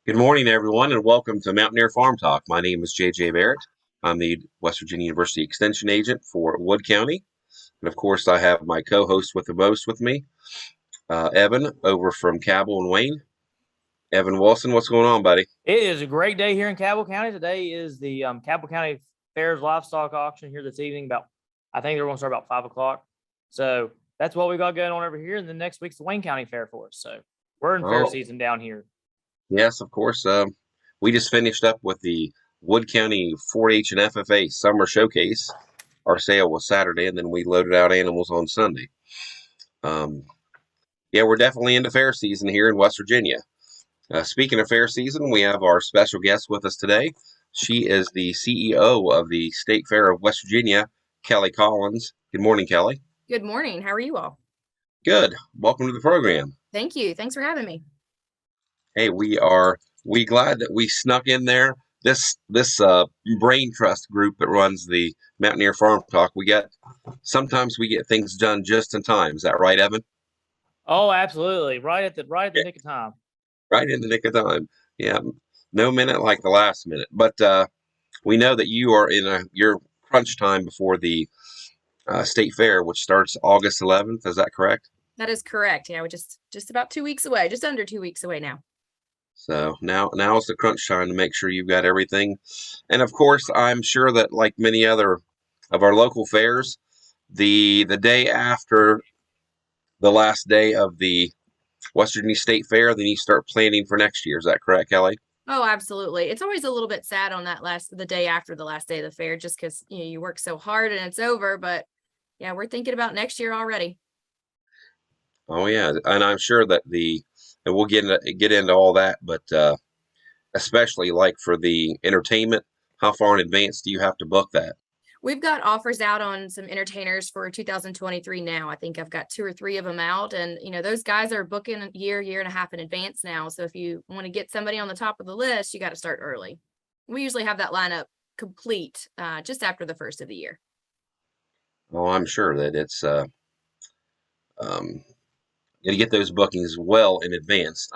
Good morning, everyone, and welcome to Mountaineer Farm Talk. My name is JJ Barrett. I'm the West Virginia University Extension Agent for Wood County. And of course, I have my co host with the most with me, Evan, over from Cabell and Wayne. Evan Wilson, what's going on, buddy? It is a great day here in Cabell County. Today is the Cabell County Fair's livestock auction here this evening. I think they're going to start about 5 o'clock. So that's what we got going on over here. And then next week's the Wayne County Fair for us. So we're in fair Oh, season down here. yes, of course. We just finished up with the Wood County 4-H and FFA Summer Showcase. Our sale was Saturday, and then we loaded out animals on Sunday. Um, yeah, we're definitely into fair season here in West Virginia. Speaking of fair season, we have our special guest with us today. She is the CEO of the State Fair of West Virginia, Kelly Collins. Good morning, Kelly. Good morning. How are you all? Good. Welcome to the program. Thank you. Thanks for having me. Hey, we glad that we snuck in there. This brain trust group that runs the Mountaineer Farm Talk. Sometimes we get things done just in time. Is that right, Evan? Oh, absolutely. Right at the nick of time. Right in the nick of time. Yeah. No minute like the last minute. But we know that you are in your crunch time before the State Fair, which starts August 11th. Is that correct? That is correct. Yeah, we're just about 2 weeks away, just under 2 weeks away now. So now is the crunch time to make sure you've got everything. And of course, I'm sure that like many other of our local fairs, the day after the last day of the West Virginia State Fair, then you start planning for next year. Is that correct, Kelly? Oh, absolutely. It's always a little bit sad on the day after the last day of the fair, just because you work so hard and it's over. But yeah, we're thinking about next year already. Oh yeah, and I'm sure that and we'll get into all that, but especially like for the entertainment, how far in advance do you have to book that? We've got offers out on some entertainers for 2023 now. I think I've got 2 or 3 of them out, and those guys are booking a year and a half in advance now. So if you want to get somebody on the top of the list, you got to start early. We usually have that lineup complete just after the first of the year. Oh, I'm sure that it's got to get those bookings well in advance.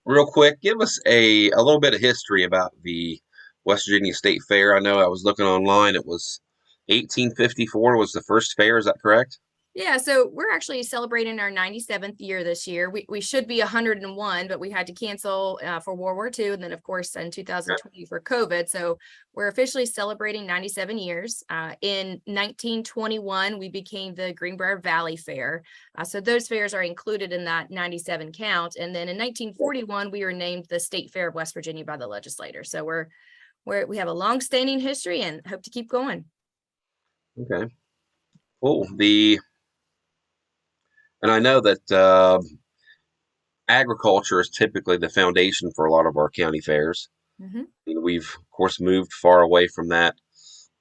Real quick, give us a little bit of history about the West Virginia State Fair. I know I was looking online. It was 1854 was the first fair. Is that correct? Yeah, so we're actually celebrating our 97th year this year. We should be 101, but we had to cancel for World War II, and then of course in 2020 for COVID. So we're officially celebrating 97 years. In 1921, we became the Greenbrier Valley Fair. So those fairs are included in that 97 count. And then in 1941, we were named the State Fair of West Virginia by the legislature. So we have a long-standing history and hope to keep going. Okay. Cool. And I know that agriculture is typically the foundation for a lot of our county fairs. Mm-hmm. We've, of course, moved far away from that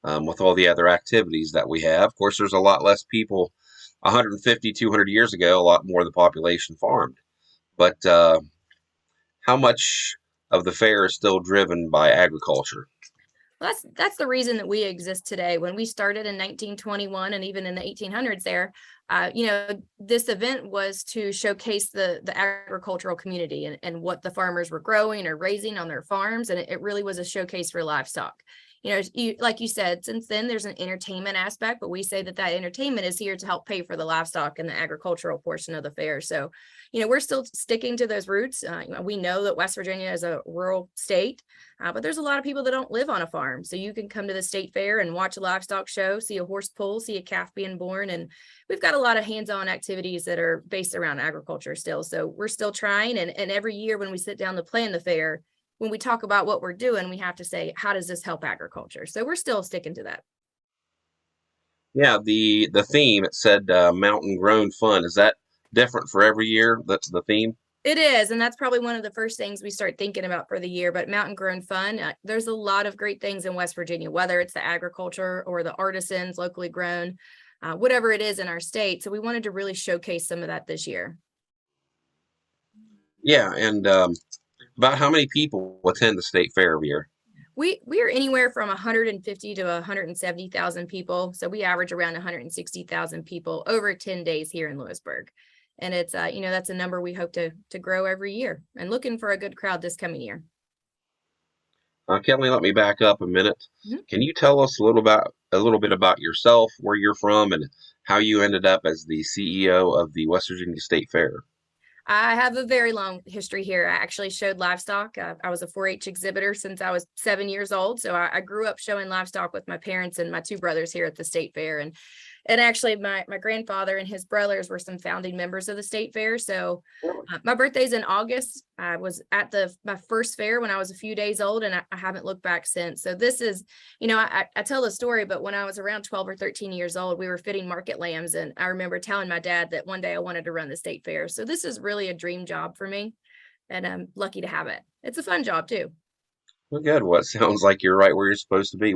with all the other activities that we have. Of course, there's a lot less people 150, 200 years ago, a lot more of the population farmed. But how much of the fair is still driven by agriculture? Well, that's the reason that we exist today. When we started in 1921 and even in the 1800s there, this event was to showcase the agricultural community and what the farmers were growing or raising on their farms. And it really was a showcase for livestock. Like you said, since then there's an entertainment aspect, but we say that entertainment is here to help pay for the livestock and the agricultural portion of the fair. So, we're still sticking to those roots. We know that West Virginia is a rural state, but there's a lot of people that don't live on a farm. So you can come to the state fair and watch a livestock show, see a horse pull, see a calf being born. And we've got a lot of hands-on activities that are based around agriculture still. So we're still trying. And every year when we sit down to plan the fair, when we talk about what we're doing, we have to say, how does this help agriculture? So we're still sticking to that. Yeah, the theme, it said mountain grown fun. Is that different for every year? That's the theme? It is, and that's probably one of the first things we start thinking about for the year. But mountain grown fun, there's a lot of great things in West Virginia, whether it's the agriculture or the artisans, locally grown, whatever it is in our state. So we wanted to really showcase some of that this year. Yeah, and about how many people attend the state fair every year? We are anywhere from 150 to 170,000 people. So we average around 160,000 people over 10 days here in Lewisburg. And it's, that's a number we hope to grow every year, and looking for a good crowd this coming year. Kelly, let me back up a minute. Mhm. Can you tell us a little bit about yourself, where you're from, and how you ended up as the CEO of the West Virginia State Fair? I have a very long history here. I actually showed livestock. I was a 4-H exhibitor since I was 7 years old. So I grew up showing livestock with my parents and my two brothers here at the state fair. And actually my grandfather and his brothers were some founding members of the state fair. So my birthday's in August. I was at my first fair when I was a few days old, and I haven't looked back since. So this is, I tell the story, but when I was around 12 or 13 years old, we were fitting market lambs. And I remember telling my dad that one day I wanted to run the state fair. So this is really a dream job for me, and I'm lucky to have it. It's a fun job too. Well, good. Well, it sounds like you're right where you're supposed to be.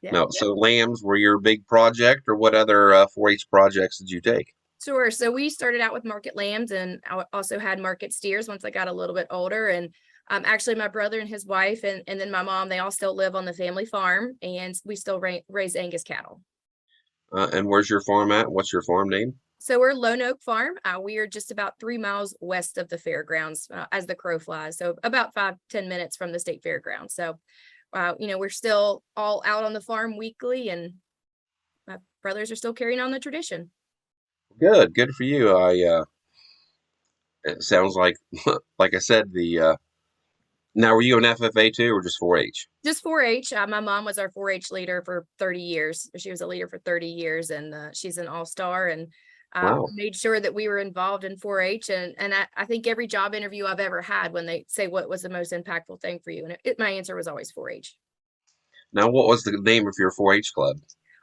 Yeah. No, so lambs were your big project, or what other 4-H projects did you take? Sure. So we started out with market lambs, and I also had market steers once I got a little bit older. And actually my brother and his wife and then my mom, they all still live on the family farm, and we still raise Angus cattle. And where's your farm at? What's your farm name? So we're Lone Oak Farm. We are just about 3 miles west of the fairgrounds as the crow flies. So about 5-10 minutes from the state fairgrounds. So, we're still all out on the farm weekly, and my brothers are still carrying on the tradition. Good for you. It sounds like, like I said, now were you an FFA too, or just 4-H? Just 4-H. My mom was our 4-H leader for 30 years. She was a leader for 30 years, and she's an all-star, and Wow. made sure that we were involved in 4-H. And I think every job interview I've ever had, when they say what was the most impactful thing for you, and my answer was always 4-H. Now, what was the name of your 4-H club?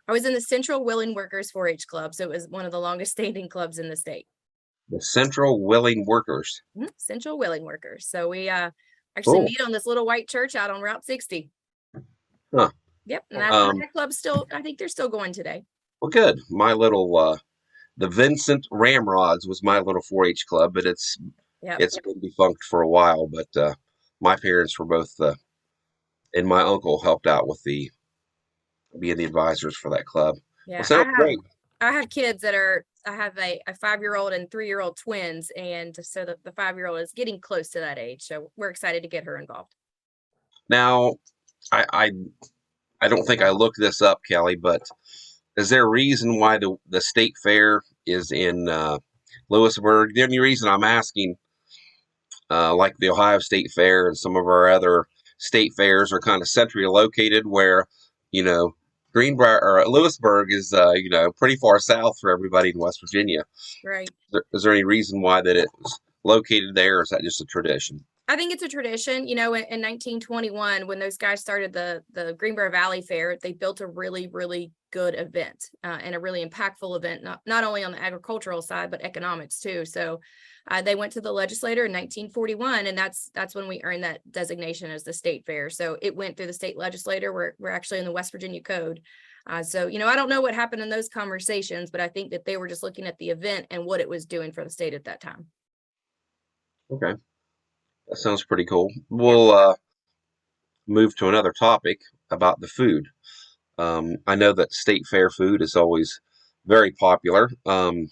I was in the Central Willing Workers 4-H Club, so it was one of the longest standing clubs in the state. The Central Willing Workers. Central Willing Workers. So we actually Cool. meet on this little white church out on Route 60. Huh. Yep. And that club's still, I think they're still going today. Well, good. My little the Vincent Ramrods was my little 4-H club, but it's been defunct for a while. But my parents were both and my uncle helped out with being the advisors for that club. Yeah. Well, sounds great. I have kids I have a 5-year-old and 3-year-old twins. And so the 5-year-old is getting close to that age. So we're excited to get her involved. Now, I don't think I looked this up, Kelly, but is there a reason why the state fair is in Lewisburg? The only reason I'm asking, like the Ohio State Fair and some of our other state fairs are kind of centrally located, where, Greenbrier or Lewisburg is, pretty far south for everybody in West Virginia. Right. Is there any reason why that it was located there, or is that just a tradition? I think it's a tradition. In 1921, when those guys started the Greenbrier Valley Fair, they built a really, really good event and a really impactful event, not only on the agricultural side, but economics too. So they went to the legislature in 1941, and that's when we earned that designation as the state fair. So it went through the state legislature. We're actually in the West Virginia Code. So I don't know what happened in those conversations, but I think that they were just looking at the event and what it was doing for the state at that time. Okay. That sounds pretty cool. We'll move to another topic about the food. I know that state fair food is always very popular. I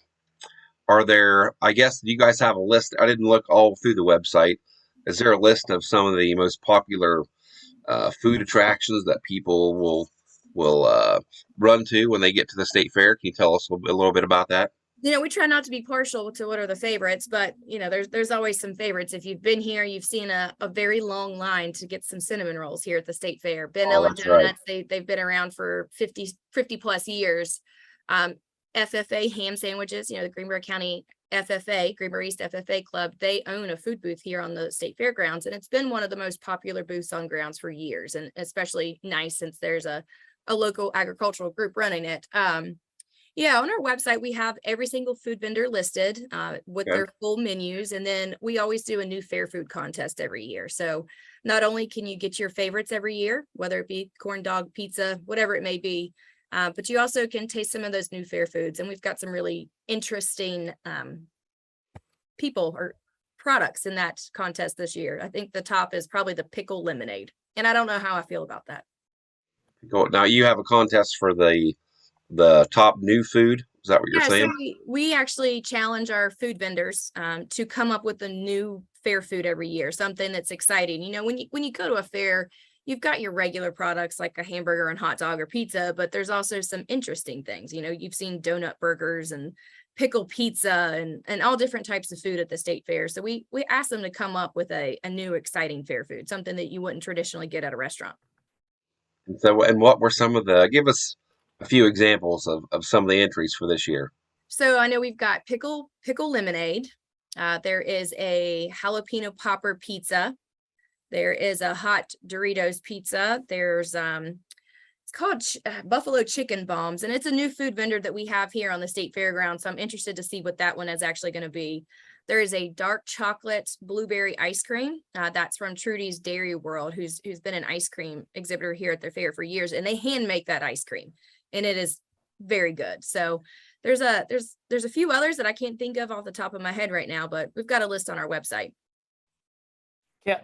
guess, do you guys have a list? I didn't look all through the website. Is there a list of some of the most popular food attractions that people will run to when they get to the state fair? Can you tell us a little bit about that? We try not to be partial to what are the favorites, but there's always some favorites. If you've been here, you've seen a very long line to get some cinnamon rolls here at the state fair. Ben Ellen Donuts, right. They've been around for 50 plus years. FFA ham sandwiches, the Greenbrier County FFA, Greenbrier East FFA Club, they own a food booth here on the state fairgrounds, and it's been one of the most popular booths on grounds for years, and especially nice since there's a local agricultural group running it. Yeah, on our website, we have every single food vendor listed with their full menus. And then we always do a new fair food contest every year. So not only can you get your favorites every year, whether it be corn dog, pizza, whatever it may be, but you also can taste some of those new fair foods. And we've got some really interesting people or products in that contest this year. I think the top is probably the pickle lemonade. And I don't know how I feel about that. Now, you have a contest for the top new food. Is that what you're Yeah, so saying? we actually challenge our food vendors to come up with a new fair food every year, something that's exciting. You know, when you go to a fair, you've got your regular products like a hamburger and hot dog or pizza, but there's also some interesting things. You know, you've seen donut burgers and pickle pizza and all different types of food at the state fair. So we ask them to come up with a new exciting fair food, something that you wouldn't traditionally get at a restaurant. And so, and what were some of the? Give us a few examples of some of the entries for this year. So I know we've got pickle lemonade. There is a jalapeno popper pizza. There is a hot Doritos pizza. There's it's called Buffalo Chicken Bombs, and it's a new food vendor that we have here on the state fairgrounds. So I'm interested to see what that one is actually going to be. There is a dark chocolate blueberry ice cream. That's from Trudy's Dairy World, who's been an ice cream exhibitor here at their fair for years, and they hand make that ice cream, and it is very good. So there's a few others that I can't think of off the top of my head right now, but we've got a list on our website.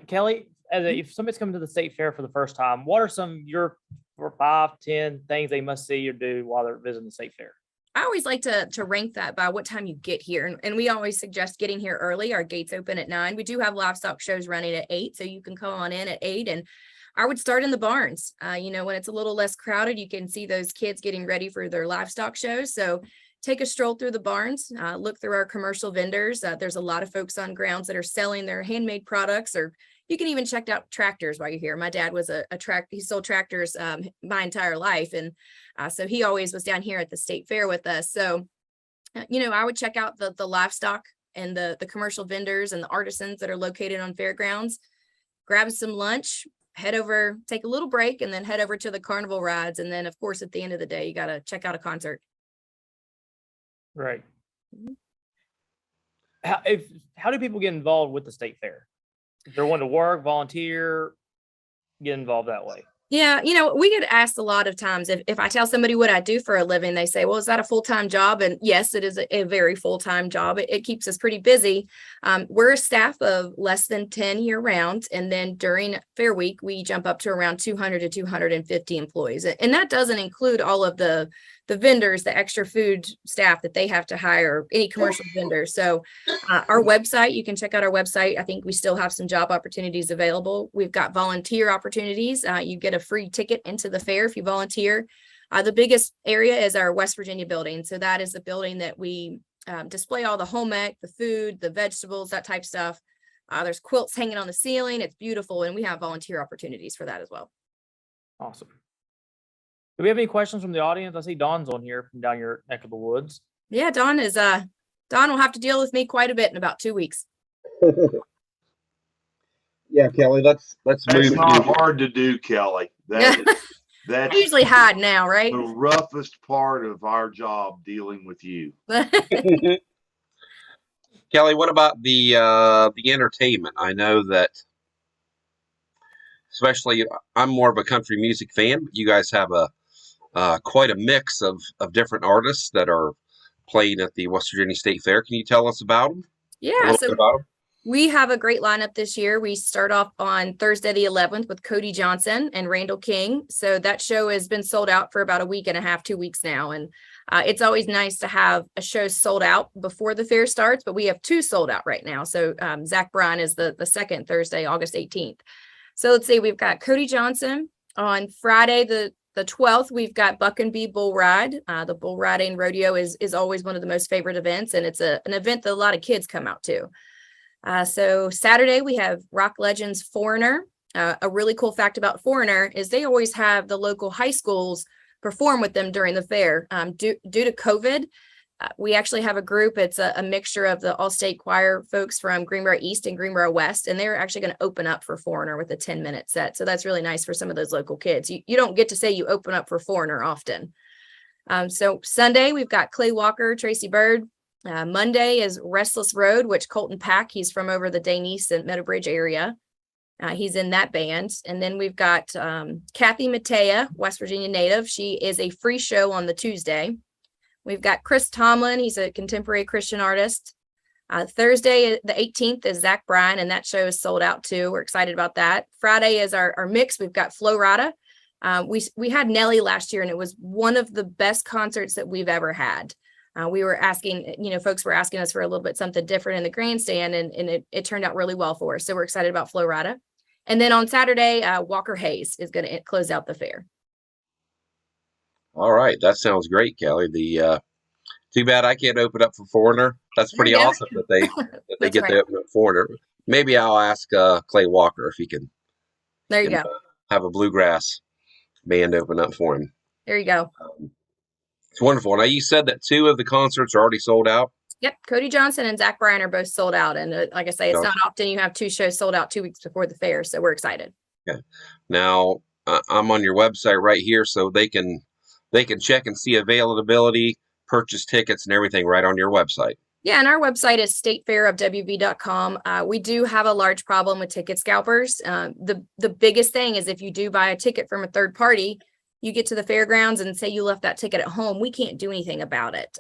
Kelly, if somebody's coming to the state fair for the first time, what are some your 5-10 things they must see or do while they're visiting the state fair? I always like to rank that by what time you get here. And we always suggest getting here early. Our gates open at 9. We do have livestock shows running at 8. So you can come on in at 8. And I would start in the barns. You know, when it's a little less crowded, you can see those kids getting ready for their livestock shows. So take a stroll through the barns, look through our commercial vendors. There's a lot of folks on grounds that are selling their handmade products, or you can even check out tractors while you're here. My dad was he sold tractors my entire life. And so he always was down here at the state fair with us. So, you know, I would check out the livestock and the commercial vendors and the artisans that are located on fairgrounds, grab some lunch, head over, take a little break, and then head over to the carnival rides. And then, of course, at the end of the day, you got to check out a concert. Right. Mhm. How do people get involved with the state fair? If they're wanting to work, volunteer, get involved that way. Yeah, you know, we get asked a lot of times if I tell somebody what I do for a living, they say, well, is that a full-time job? And yes, it is a very full-time job. It keeps us pretty busy. We're a staff of less than 10 year round. And then during Fair Week, we jump up to around 200 to 250 employees. And that doesn't include all of the vendors, the extra food staff that they have to hire, any commercial vendors. So our website, you can check out our website. I think we still have some job opportunities available. We've got volunteer opportunities. You get a free ticket into the fair if you volunteer. The biggest area is our West Virginia building. So that is the building that we display all the home ec, the food, the vegetables, that type stuff. There's quilts hanging on the ceiling. It's beautiful. And we have volunteer opportunities for that as well. Awesome. Do we have any questions from the audience? I see Dawn's on here from down your neck of the woods. Yeah, Dawn will have to deal with me quite a bit in about 2 weeks. Yeah, Kelly, let's That's move not to hard to do, Kelly. I That's usually hide now, right? the roughest part of our job, dealing with you. Kelly. What about the entertainment? I know that, especially, I'm more of a country music fan, but you guys have quite a mix of different artists that are playing at the West Virginia State Fair. Can you tell us about them? Yeah, Bit about them? we have a great lineup this year. We start off on Thursday the 11th with Cody Johnson and Randall King. So that show has been sold out for about a week and a half, 2 weeks now. And it's always nice to have a show sold out before the fair starts, but we have 2 sold out right now. So Zach Bryan is the second Thursday, August 18th. So let's see, we've got Cody Johnson on Friday, the 12th. We've got Buck and Bee Bull Ride. The bull riding rodeo is always one of the most favorite events, and it's an event that a lot of kids come out to. So Saturday we have rock legends Foreigner. A really cool fact about Foreigner is they always have the local high schools perform with them during the fair. Due to COVID, we actually have a group. It's a mixture of the all-state choir folks from Greenbrier East and Greenbrier West, and they're actually going to open up for Foreigner with a 10-minute set. So that's really nice for some of those local kids. You don't get to say you open up for Foreigner often. So Sunday we've got Clay Walker, Tracy Bird. Monday is Restless Road, which Colton Pack, he's from over the Danese and Meadowbridge area. He's in that band. And then we've got Kathy Matea, West Virginia native. She is a free show on the Tuesday. We've got Chris Tomlin. He's a contemporary Christian artist. Thursday, the 18th, is Zach Bryan, and that show is sold out too. We're excited about that. Friday is our mix. We've got Flo Rida. We had Nelly last year, and it was one of the best concerts that we've ever had. We were asking, folks were asking us for a little bit something different in the grandstand, and it turned out really well for us. So we're excited about Flow Rida. And then on Saturday, Walker Hayes is going to close out the fair. All right, that sounds great, Kelly. Too bad I can't open up for Foreigner. That's pretty There you go. awesome that they That's get right. to open up Foreigner. Maybe I'll ask Clay Walker if he can There you can, go. have a bluegrass band open up for him. There you go. It's wonderful. Now you said that 2 of the concerts are already sold out. Yep. Cody Johnson and Zach Bryan are both sold out. And like I say, it's not often you have 2 shows sold out 2 weeks before the fair. So we're excited. Okay. Now I'm on your website right here, so they can check and see availability, purchase tickets, and everything right on your website. Yeah, and our website is statefairofwv.com. We do have a large problem with ticket scalpers. The biggest thing is if you do buy a ticket from a third party, you get to the fairgrounds and say you left that ticket at home, we can't do anything about it.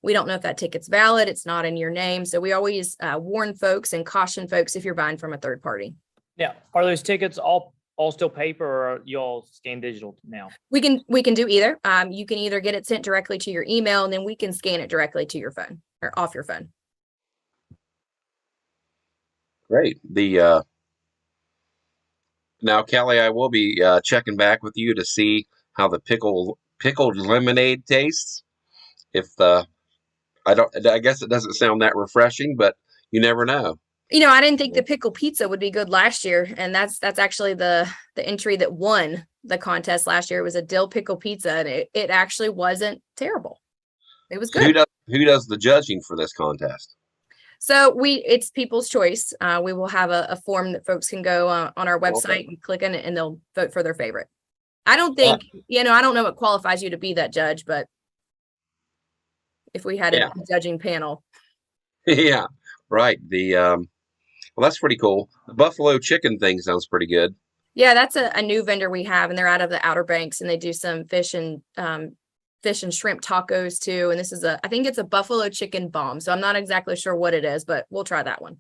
We don't know if that ticket's valid. It's not in your name. So we always warn folks and caution folks if you're buying from a third party. Yeah. Are those tickets all still paper, or are you all scan digital now? We can do either. You can either get it sent directly to your email, and then we can scan it directly to your phone or off your phone. Great. Now, Kelly, I will be checking back with you to see how the pickled lemonade tastes. I guess it doesn't sound that refreshing, but you never know. I didn't think the pickle pizza would be good last year, and that's actually the entry that won the contest last year. It was a dill pickle pizza, and it actually wasn't terrible. It was good. Who does the judging for this contest? So it's people's choice. We will have a form that folks can go on our website and click on it, and they'll vote for their favorite. I don't think, I don't know what qualifies you to be that judge, but if we had a judging panel. Yeah, right. Well, that's pretty cool. The buffalo chicken thing sounds pretty good. Yeah, that's a new vendor we have, and they're out of the Outer Banks, and they do some fish and shrimp tacos too. And this is I think it's a buffalo chicken bomb. So I'm not exactly sure what it is, but we'll try that one.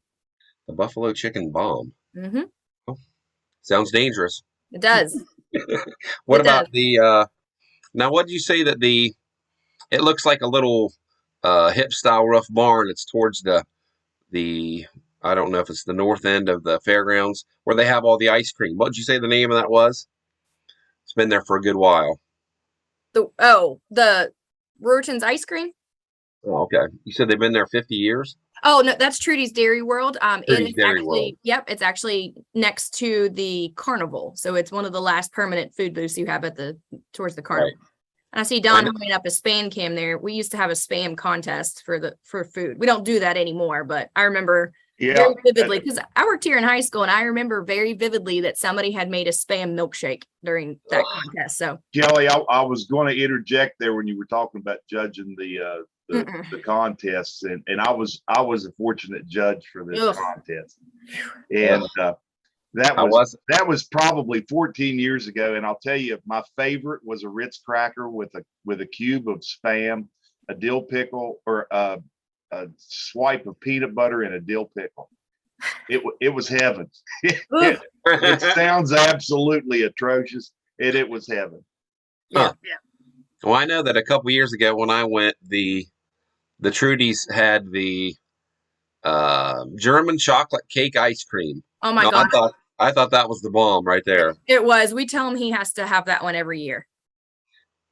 The buffalo chicken bomb. Mm-hmm. Oh, sounds dangerous. It does. What about now what did you say that it looks like a little hip style rough barn. It's towards the I don't know if it's the north end of the fairgrounds where they have all the ice cream. What did you say the name of that was? It's been there for a good while. The Ruritan's ice cream. Oh, okay. You said they've been there 50 years? Oh, no, that's Trudy's Dairy World. Trudy's Dairy World. Yep, it's actually next to the carnival. So it's one of the last permanent food booths you have towards the carnival. Right. And I see Don holding up a Spam cam there. We used to have a Spam contest for food. We don't do that anymore, but I remember very vividly, because I worked here in high school, and I remember very vividly that somebody had made a Spam milkshake during that contest. So Kelly, I was going to interject there when you were talking about judging the contests, and I was a fortunate judge for this contest, and that was probably 14 years ago. And I'll tell you, my favorite was a Ritz cracker with a cube of Spam, a dill pickle, or a swipe of peanut butter, and a dill pickle. It was heaven. It sounds absolutely atrocious, and it was heaven. Yeah. Well, I know that a couple years ago when I went, the Trudy's had the German chocolate cake ice cream. Oh my God. I thought that was the bomb right there. It was. We tell him he has to have that one every year.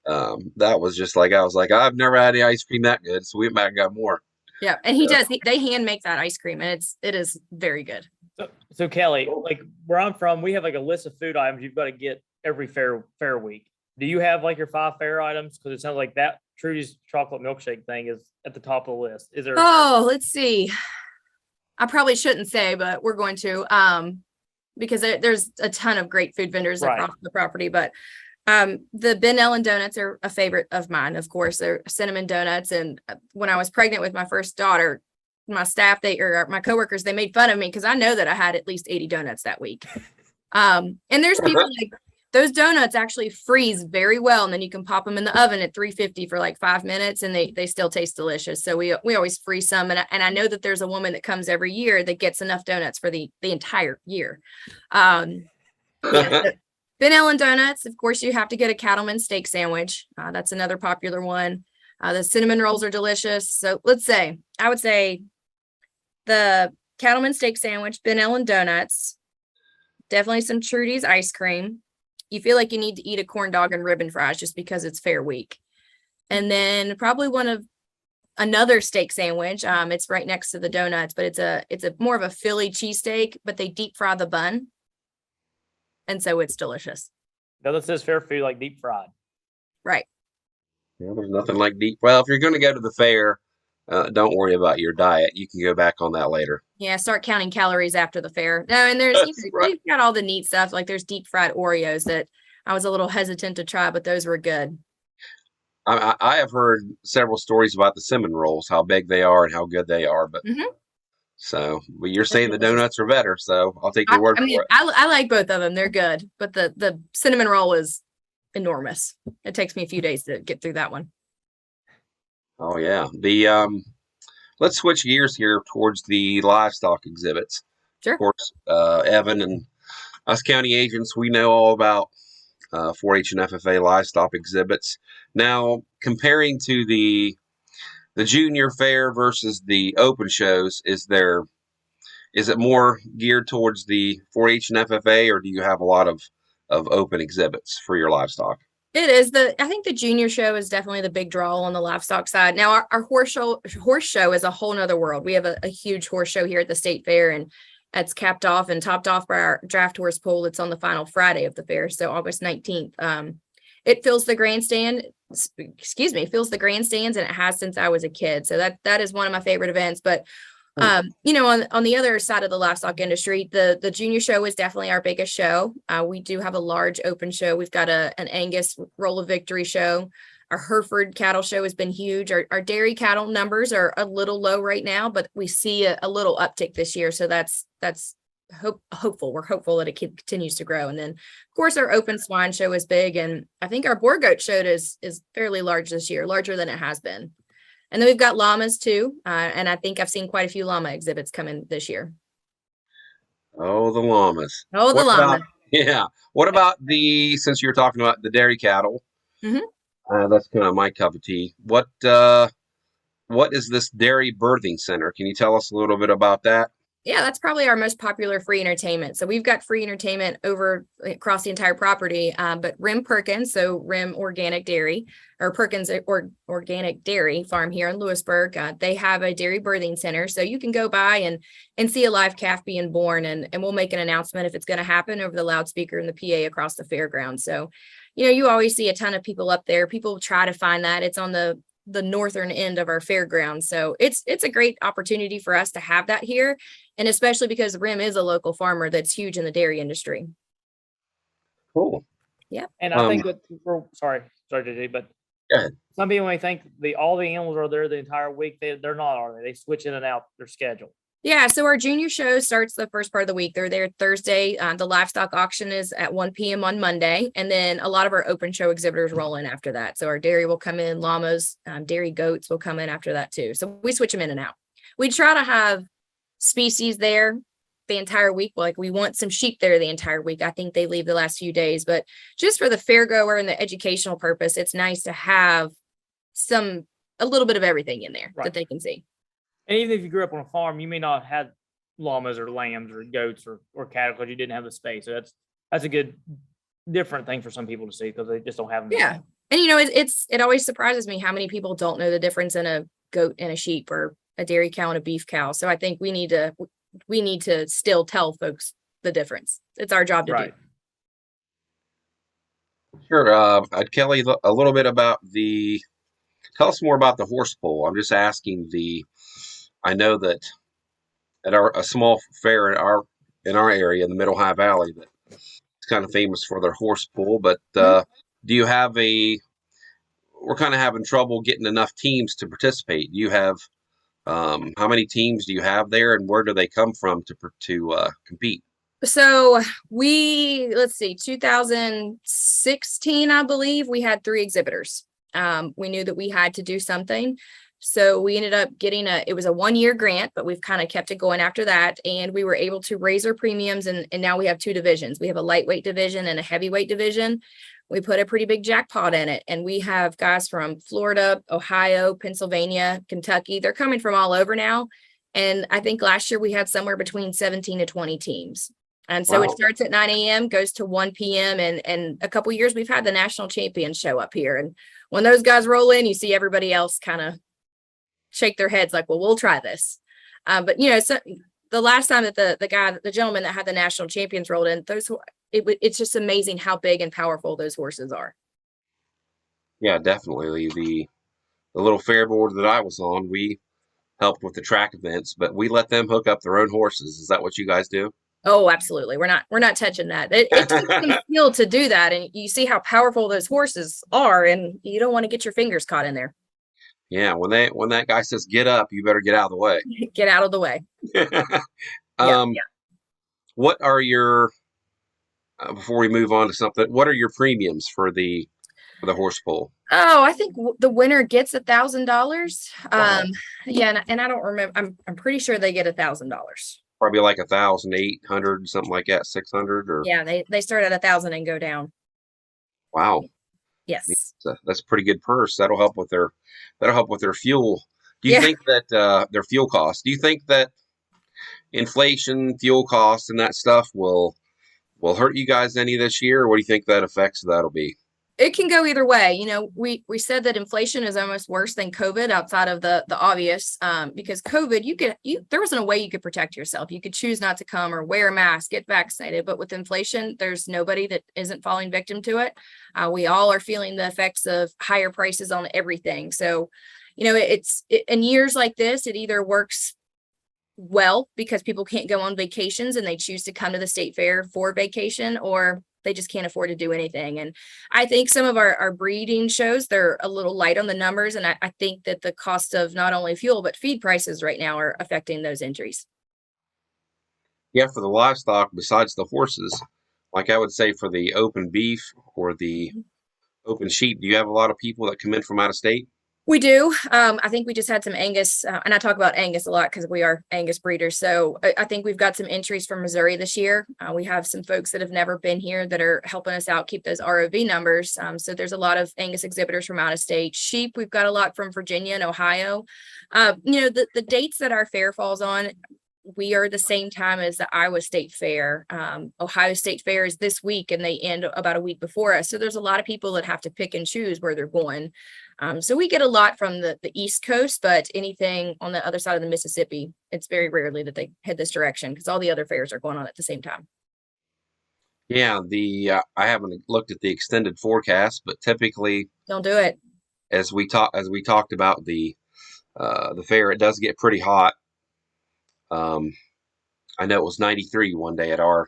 That was just like, I was like, I've never had any ice cream that good, so we might have got more. Yeah, and he does. They hand make that ice cream, and it is very good. So Kelly, like where I'm from, we have like a list of food items you've got to get every fair week. Do you have like your 5 fair items? Because it sounds like that Trudy's chocolate milkshake thing is at the top of the list. Is there? Oh, let's see. I probably shouldn't say, but we're going to, because there's a ton of great food vendors across the property. But the Ben Ellen donuts are a favorite of mine. Of course, they're cinnamon donuts. And when I was pregnant with my first daughter, my staff, my coworkers, they made fun of me because I know that I had at least 80 donuts that week. And there's people like, those donuts actually freeze very well, and then you can pop them in the oven at 350 for like 5 minutes, and they still taste delicious. So we always freeze some, and I know that there's a woman that comes every year that gets enough donuts for the entire year. Ben Ellen donuts, of course, you have to get a Cattleman steak sandwich. That's another popular one. The cinnamon rolls are delicious. So I would say the Cattleman steak sandwich, Ben Ellen donuts, definitely some Trudy's ice cream. You feel like you need to eat a corn dog and ribbon fries just because it's fair week. And then probably another steak sandwich. It's right next to the donuts, but it's a more of a Philly cheesesteak, but they deep fry the bun. And so it's delicious. No, that says fair food, like deep fried. Right. Yeah, there's nothing like deep. Well, if you're going to go to the fair, don't worry about your diet. You can go back on that later. Yeah, start counting calories after the fair. No, and there's Right. you've got all the neat stuff. Like there's deep fried Oreos that I was a little hesitant to try, but those were good. I have heard several stories about the cinnamon rolls, how big they are and how good they are. But but you're saying the donuts are better, so I'll take your word I mean, for it. I like both of them. They're good, but the cinnamon roll is enormous. It takes me a few days to get through that one. Oh yeah. Let's switch gears here towards the livestock exhibits. Sure. Of course, Evan and us county agents, we know all about 4-H and FFA livestock exhibits. Now, comparing to the junior fair versus the open shows, is it more geared towards the 4-H and FFA, or do you have a lot of open exhibits for your livestock? It is I think the junior show is definitely the big draw on the livestock side. Now our horse show is a whole nother world. We have a huge horse show here at the state fair, and that's capped off and topped off by our draft horse pool. It's on the final Friday of the fair, so August 19th. It fills the grandstands, and it has since I was a kid. So that is one of my favorite events. But on the other side of the livestock industry, the junior show is definitely our biggest show. We do have a large open show. We've got an Angus Roll of Victory show. Our Hereford cattle show has been huge. Our dairy cattle numbers are a little low right now, but we see a little uptick this year. So that's hopeful. We're hopeful that it continues to grow. And then of course our open swine show is big. And I think our boar goat show is fairly large this year, larger than it has been. And then we've got llamas too. And I think I've seen quite a few llama exhibits come in this year. Oh, the llamas. Oh, the llama. Yeah. What about since you're talking about the dairy cattle? Mm-hmm. That's kind of my cup of tea. What is this dairy birthing center? Can you tell us a little bit about that? Yeah, that's probably our most popular free entertainment. So we've got free entertainment across the entire property, but Rim Perkins, so Rim Organic Dairy, or Perkins Organic Dairy Farm here in Lewisburg, they have a dairy birthing center. So you can go by and see a live calf being born, and we'll make an announcement if it's going to happen over the loudspeaker and the PA across the fairground. So, you always see a ton of people up there. People try to find that. It's on the northern end of our fairground. So it's a great opportunity for us to have that here. And especially because Rim is a local farmer that's huge in the dairy industry. Cool. Yeah. And I think that sorry, JJ, but go ahead. Some people may think all the animals are there the entire week. They're not, are they? They switch in and out their schedule. Yeah, so our junior show starts the first part of the week. They're there Thursday. The livestock auction is at 1 p.m. on Monday. And then a lot of our open show exhibitors roll in after that. So our dairy will come in, llamas, dairy goats will come in after that too. So we switch them in and out. We try to have species there the entire week. Like we want some sheep there the entire week. I think they leave the last few days, but just for the fairgoer and the educational purpose, it's nice to have a little bit of everything in there that they can see. And even if you grew up on a farm, you may not have llamas or lambs or goats or cattle because you didn't have the space. So that's a good different thing for some people to see because they just don't have them. Yeah. And it always surprises me how many people don't know the difference in a goat and a sheep, or a dairy cow and a beef cow. So I think we need to still tell folks the difference. It's our job to do. Sure. Kelly, a little bit about tell us more about the horse poll. I'm just asking I know that at a small fair in our area in the Middle High Valley that it's kind of famous for their horse pool, but do you have we're kind of having trouble getting enough teams to participate. Do you have how many teams do you have there, and where do they come from to compete? So let's see, 2016, I believe we had 3 exhibitors. We knew that we had to do something. So we ended up getting it was a 1-year grant, but we've kind of kept it going after that. And we were able to raise our premiums. And now we have 2 divisions. We have a lightweight division and a heavyweight division. we put a pretty big jackpot in it. And we have guys from Florida, Ohio, Pennsylvania, Kentucky. They're coming from all over now. And I think last year we had somewhere between 17 to 20 teams. And so it Wow. starts at 9 a.m., goes to 1 p.m. And a couple years we've had the national champions show up here. And when those guys roll in, you see everybody else kind of shake their heads like, well, we'll try this. But you know, so the last time that the gentleman that had the national champions rolled in, it's just amazing how big and powerful those horses are. Yeah, definitely. The little fair board that I was on, we helped with the track events, but we let them hook up their own horses. Is that what you guys do? Oh, absolutely. We're not touching that. It takes some skill to do that. And you see how powerful those horses are, and you don't want to get your fingers caught in there. Yeah, when that guy says get up, you better get out of the way. Get out of the way. um, Yeah. What are your before we move on to something? What are your premiums for the horse pool? Oh, I think the winner gets $1,000. Wow. Yeah, and I don't remember. I'm pretty sure they get $1,000. Probably like 1,800, something like that, 600 or Yeah, they start at 1,000 and go down. wow. Yes. That's a pretty good purse. That'll help with their fuel. Do you Yeah. think that their fuel costs? Do you think that inflation, fuel costs, and that stuff will hurt you guys any this year? Or what do you think that effects that'll be? It can go either way. You know, we said that inflation is almost worse than COVID outside of the obvious, because COVID, there wasn't a way you could protect yourself. You could choose not to come or wear a mask, get vaccinated. But with inflation, there's nobody that isn't falling victim to it. We all are feeling the effects of higher prices on everything. So, you know, in years like this, it either works well because people can't go on vacations and they choose to come to the state fair for vacation, or they just can't afford to do anything. And I think some of our breeding shows, they're a little light on the numbers. And I think that the cost of not only fuel, but feed prices right now are affecting those entries. Yeah, for the livestock, besides the horses, like I would say for the open beef or the open sheep, do you have a lot of people that come in from out of state? We do. I think we just had some Angus, and I talk about Angus a lot because we are Angus breeders. So I think we've got some entries from Missouri this year. We have some folks that have never been here that are helping us out keep those ROV numbers. So there's a lot of Angus exhibitors from out of state. Sheep, we've got a lot from Virginia and Ohio. You know, the dates that our fair falls on, we are the same time as the Iowa State Fair. Ohio State Fair is this week and they end about a week before us. So there's a lot of people that have to pick and choose where they're going. So we get a lot from the East Coast, but anything on the other side of the Mississippi, it's very rarely that they head this direction because all the other fairs are going on at the same time. Yeah, I haven't looked at the extended forecast, but typically, Don't do it. as we talked about the fair, it does get pretty hot. I know it was 93 one day at our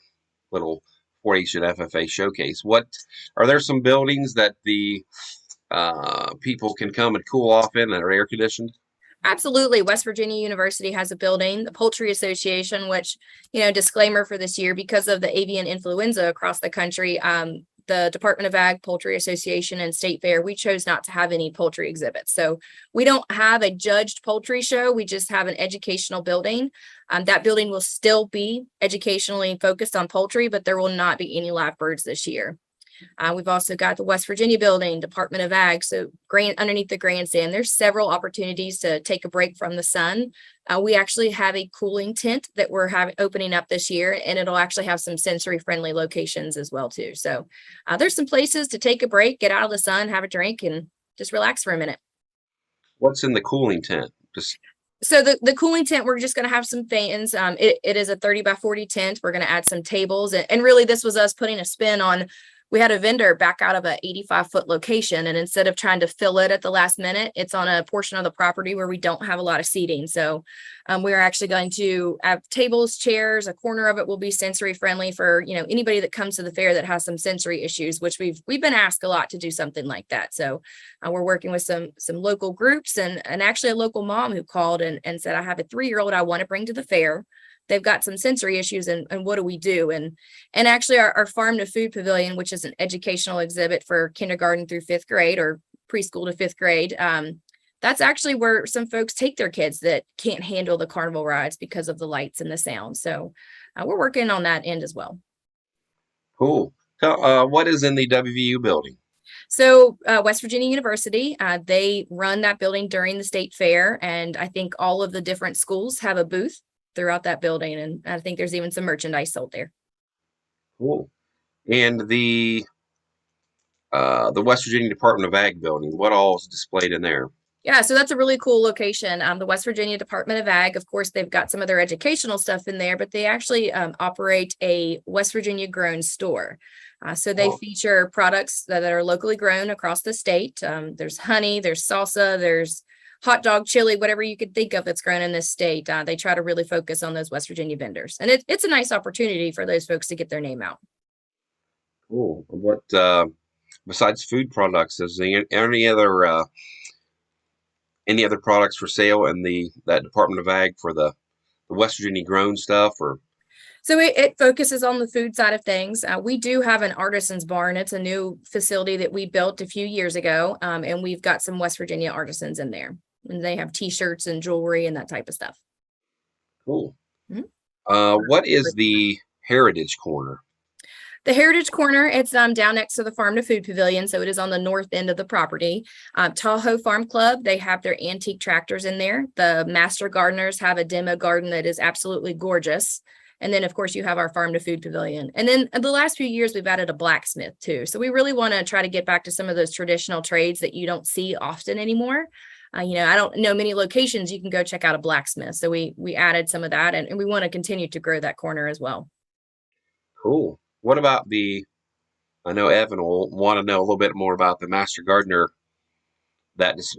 little 4-H and FFA showcase. What are there some buildings that the people can come and cool off in that are air conditioned? Absolutely. West Virginia University has a building, the Poultry Association, which, you know, disclaimer for this year, because of the avian influenza across the country, the Department of Ag, Poultry Association, and State Fair, we chose not to have any poultry exhibits. So we don't have a judged poultry show. We just have an educational building. That building will still be educationally focused on poultry, but there will not be any live birds this year. We've also got the West Virginia building, Department of Ag. So underneath the grandstand, there's several opportunities to take a break from the sun. We actually have a cooling tent that we're opening up this year, and it'll actually have some sensory friendly locations as well too. So there's some places to take a break, get out of the sun, have a drink, and just relax for a minute. What's in the cooling tent? So the cooling tent, we're just going to have some fans. It is a 30 by 40 tent. We're going to add some tables, and really this was us putting a spin on. We had a vendor back out of an 85-foot location, and instead of trying to fill it at the last minute, it's on a portion of the property where we don't have a lot of seating. So we're actually going to have tables, chairs, a corner of it will be sensory friendly for, you know, anybody that comes to the fair that has some sensory issues, which we've been asked a lot to do something like that. So we're working with some local groups and actually a local mom who called and said, I have a 3-year-old I want to bring to the fair. They've got some sensory issues and what do we do? And actually our farm to food pavilion, which is an educational exhibit for kindergarten through 5th grade or preschool to 5th grade. That's actually where some folks take their kids that can't handle the carnival rides because of the lights and the sound. So we're working on that end as well. Cool. What is in the WVU building? So West Virginia University, they run that building during the state fair, and I think all of the different schools have a booth throughout that building, and I think there's even some merchandise sold there. Cool. And the West Virginia Department of Ag building, what all is displayed in there? Yeah, so that's a really cool location. The West Virginia Department of Ag, of course, they've got some of their educational stuff in there, but they actually operate a West Virginia grown store. So they Oh. feature products that are locally grown across the state. There's honey, there's salsa, there's hot dog, chili, whatever you could think of that's grown in this state. They try to really focus on those West Virginia vendors. And it's a nice opportunity for those folks to get their name out. Cool. What besides food products, is there any other products for sale in that Department of Ag for the West Virginia grown stuff? Or So it focuses on the food side of things. We do have an artisans barn. It's a new facility that we built a few years ago. And we've got some West Virginia artisans in there. And they have t-shirts and jewelry and that type of stuff. cool. Mhm. What is the Heritage Corner? The Heritage Corner, it's down next to the Farm to Food Pavilion, so it is on the north end of the property. Tahoe Farm Club, they have their antique tractors in there. The Master Gardeners have a demo garden that is absolutely gorgeous. And then, of course, you have our Farm to Food Pavilion. And then in the last few years, we've added a blacksmith too. So we really want to try to get back to some of those traditional trades that you don't see often anymore. I don't know many locations you can go check out a blacksmith. So we added some of that, and we want to continue to grow that corner as well. Cool. What about I know Evan will want to know a little bit more about the Master Gardener.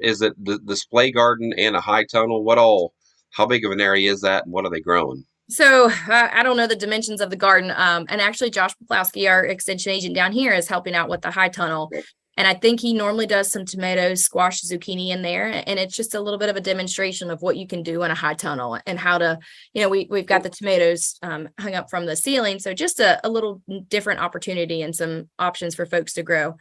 Is it the display garden and a high tunnel? How big of an area is that, and what are they growing? So I don't know the dimensions of the garden. And actually Josh Poplowski, our extension agent down here, is helping out with the high tunnel. And I think he normally does some tomatoes, squash, zucchini in there. And it's just a little bit of a demonstration of what you can do in a high tunnel and how to, we've got the tomatoes hung up from the ceiling. So just a little different opportunity and some options for folks to grow.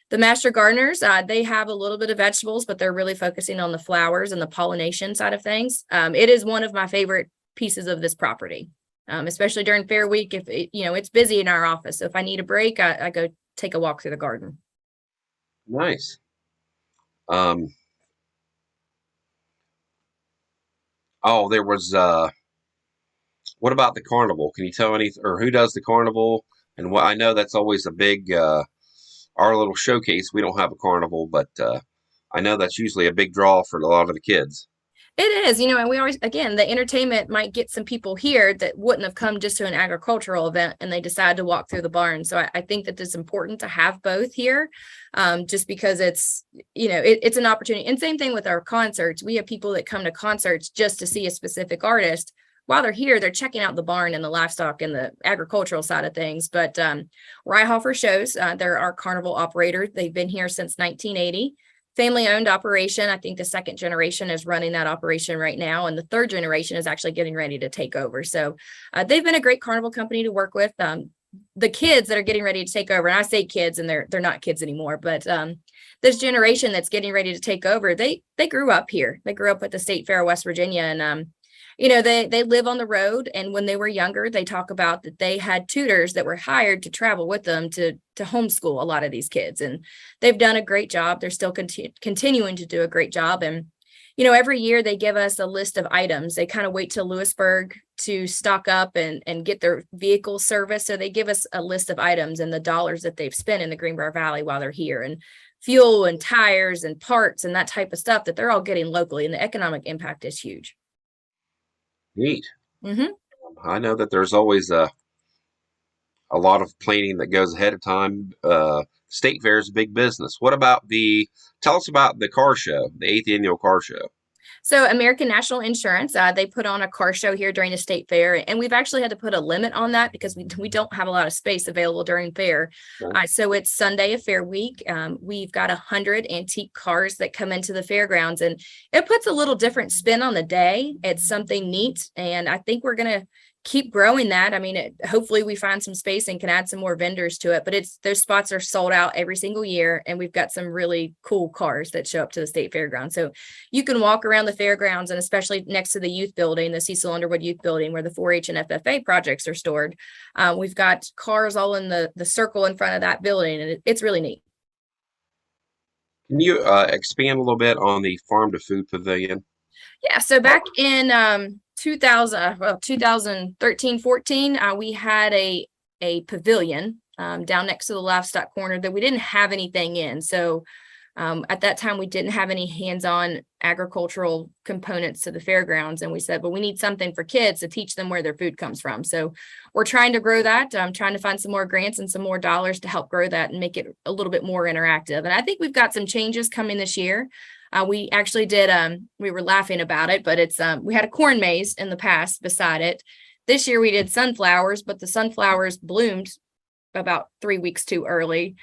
The Master Gardeners, they have a little bit of vegetables, but they're really focusing on the flowers and the pollination side of things. It is one of my favorite pieces of this property, especially during fair week. If it's busy in our office. So if I need a break, I go take a walk through the garden. Nice. There was what about the carnival? Can you tell or who does the carnival? And what I know that's always a big our little showcase. We don't have a carnival, but I know that's usually a big draw for a lot of the kids. It is, and we always, again, the entertainment might get some people here that wouldn't have come just to an agricultural event, and they decide to walk through the barn. So I think that it's important to have both here, just because it's, it's an opportunity. And same thing with our concerts. We have people that come to concerts just to see a specific artist. While they're here, they're checking out the barn and the livestock and the agricultural side of things. But Riehofer shows, they're our carnival operator. They've been here since 1980. Family owned operation. I think the second generation is running that operation right now, and the third generation is actually getting ready to take over. So they've been a great carnival company to work with. The kids that are getting ready to take over, and I say kids, and they're not kids anymore, but this generation that's getting ready to take over, they grew up here. They grew up at the State Fair of West Virginia, and they live on the road. And when they were younger, they talk about that they had tutors that were hired to travel with them to homeschool a lot of these kids. And they've done a great job. They're still continuing to do a great job. And, every year they give us a list of items. They kind of wait till Lewisburg to stock up and get their vehicle service. So they give us a list of items and the dollars that they've spent in the Greenbrier Valley while they're here, and fuel and tires and parts and that type of stuff that they're all getting locally. And the economic impact is huge. Neat. Mm-hmm. I know that there's always a lot of planning that goes ahead of time. State Fair is a big business. Tell us about the car show, the 8th annual car show. So American National Insurance, they put on a car show here during the state fair, and we've actually had to put a limit on that because we don't have a lot of space available during fair. Okay. So it's Sunday of Fair Week. We've got 100 antique cars that come into the fairgrounds, and it puts a little different spin on the day. It's something neat, and I think we're going to keep growing that. I mean, hopefully we find some space and can add some more vendors to it, but those spots are sold out every single year. And we've got some really cool cars that show up to the state fairground. So you can walk around the fairgrounds, and especially next to the youth building, the Cecil Underwood Youth Building, where the 4-H and FFA projects are stored. We've got cars all in the circle in front of that building, and it's really neat. Can you expand a little bit on the farm to food pavilion? Yeah, so back in 2013, 14, we had a pavilion down next to the livestock corner that we didn't have anything in. So at that time, we didn't have any hands-on agricultural components to the fairgrounds. And we said, well, we need something for kids to teach them where their food comes from. So we're trying to grow that. I'm trying to find some more grants and some more dollars to help grow that and make it a little bit more interactive. And I think we've got some changes coming this year. We actually did, we were laughing about it, but it's, we had a corn maze in the past beside it. This year we did sunflowers, but the sunflowers bloomed about 3 weeks too early.